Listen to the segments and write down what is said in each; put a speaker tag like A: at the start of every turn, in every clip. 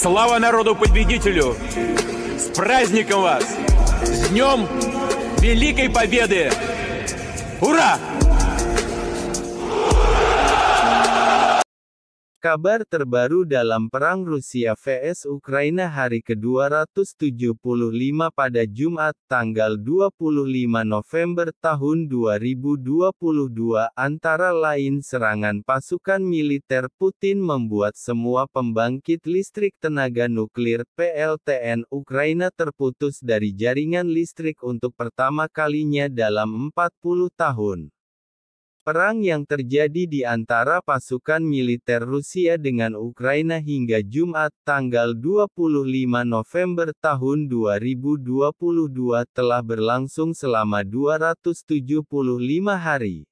A: Слава народу-победителю! С праздником вас! С Днем Великой Победы! Ура!
B: Kabar terbaru dalam Perang Rusia vs Ukraina hari ke-275 pada Jumat, tanggal 25 November tahun 2022, antara lain serangan pasukan militer Putin membuat semua pembangkit listrik tenaga nuklir (PLTN) Ukraina terputus dari jaringan listrik untuk pertama kalinya dalam 40 tahun. Perang yang terjadi di antara pasukan militer Rusia dengan Ukraina hingga Jumat, tanggal 25 November tahun 2022 telah berlangsung selama 275 hari.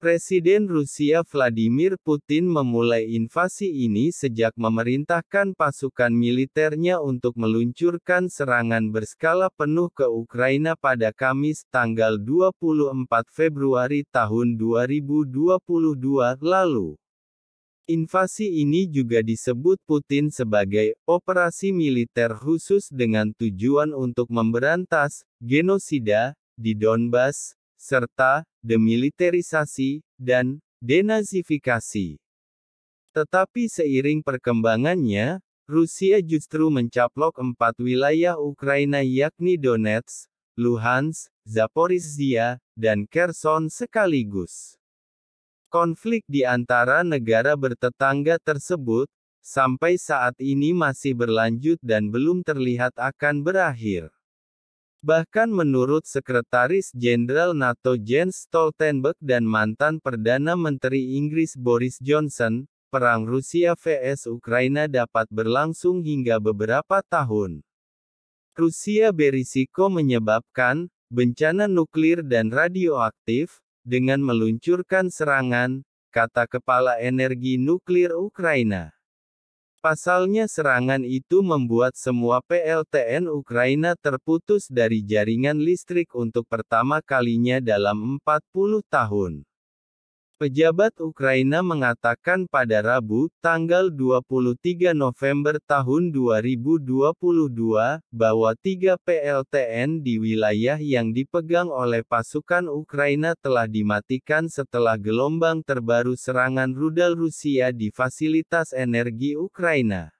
B: Presiden Rusia Vladimir Putin memulai invasi ini sejak memerintahkan pasukan militernya untuk meluncurkan serangan berskala penuh ke Ukraina pada Kamis, tanggal 24 Februari tahun 2022 lalu. Invasi ini juga disebut Putin sebagai operasi militer khusus dengan tujuan untuk memberantas genosida di Donbas, serta demiliterisasi dan denazifikasi. Tetapi seiring perkembangannya, Rusia justru mencaplok 4 wilayah Ukraina yakni Donetsk, Luhansk, Zaporizhia, dan Kherson sekaligus. Konflik di antara negara bertetangga tersebut, sampai saat ini masih berlanjut dan belum terlihat akan berakhir. Bahkan menurut Sekretaris Jenderal NATO Jens Stoltenberg dan mantan Perdana Menteri Inggris Boris Johnson, perang Rusia vs Ukraina dapat berlangsung hingga beberapa tahun. Rusia berisiko menyebabkan bencana nuklir dan radioaktif dengan meluncurkan serangan, kata Kepala Energi Nuklir Ukraina. Pasalnya serangan itu membuat semua PLTN Ukraina terputus dari jaringan listrik untuk pertama kalinya dalam 40 tahun. Pejabat Ukraina mengatakan pada Rabu, tanggal 23 November tahun 2022, bahwa 3 PLTN di wilayah yang dipegang oleh pasukan Ukraina telah dimatikan setelah gelombang terbaru serangan rudal Rusia di fasilitas energi Ukraina.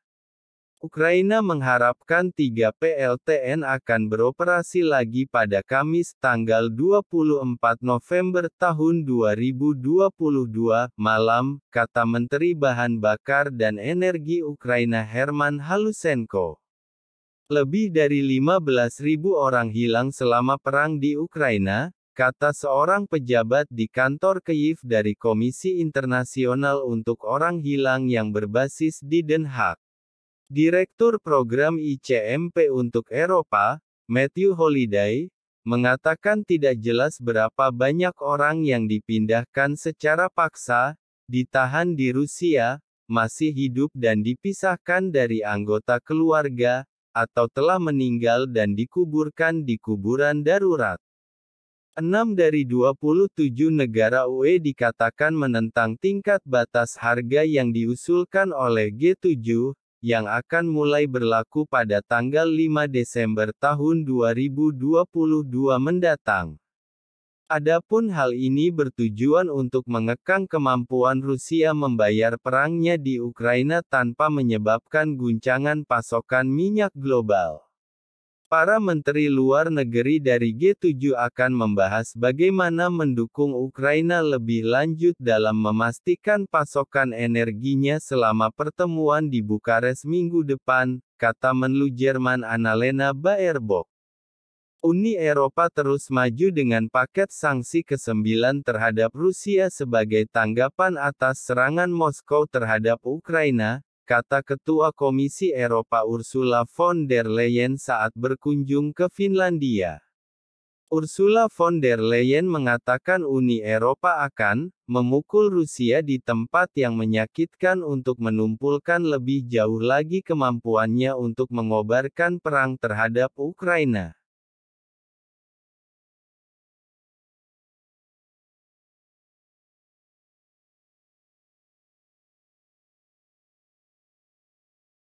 B: Ukraina mengharapkan 3 PLTN akan beroperasi lagi pada Kamis, tanggal 24 November tahun 2022, malam, kata Menteri Bahan Bakar dan Energi Ukraina Herman Halusenko. Lebih dari 15.000 orang hilang selama perang di Ukraina, kata seorang pejabat di kantor Kyiv dari Komisi Internasional untuk Orang Hilang yang berbasis di Den Haag. Direktur Program ICMP untuk Eropa, Matthew Holliday, mengatakan tidak jelas berapa banyak orang yang dipindahkan secara paksa, ditahan di Rusia, masih hidup dan dipisahkan dari anggota keluarga, atau telah meninggal dan dikuburkan di kuburan darurat. 6 dari 27 negara UE dikatakan menentang tingkat batas harga yang diusulkan oleh G7, yang akan mulai berlaku pada tanggal 5 Desember tahun 2022 mendatang. Adapun hal ini bertujuan untuk mengekang kemampuan Rusia membayar perangnya di Ukraina tanpa menyebabkan guncangan pasokan minyak global. Para menteri luar negeri dari G7 akan membahas bagaimana mendukung Ukraina lebih lanjut dalam memastikan pasokan energinya selama pertemuan di Bukares minggu depan, kata Menlu Jerman Annalena Baerbock. Uni Eropa terus maju dengan paket sanksi ke-9 terhadap Rusia sebagai tanggapan atas serangan Moskow terhadap Ukraina, kata Ketua Komisi Eropa Ursula von der Leyen saat berkunjung ke Finlandia. Ursula von der Leyen mengatakan Uni Eropa akan memukul Rusia di tempat yang menyakitkan untuk menumpulkan lebih jauh lagi kemampuannya untuk mengobarkan perang terhadap Ukraina.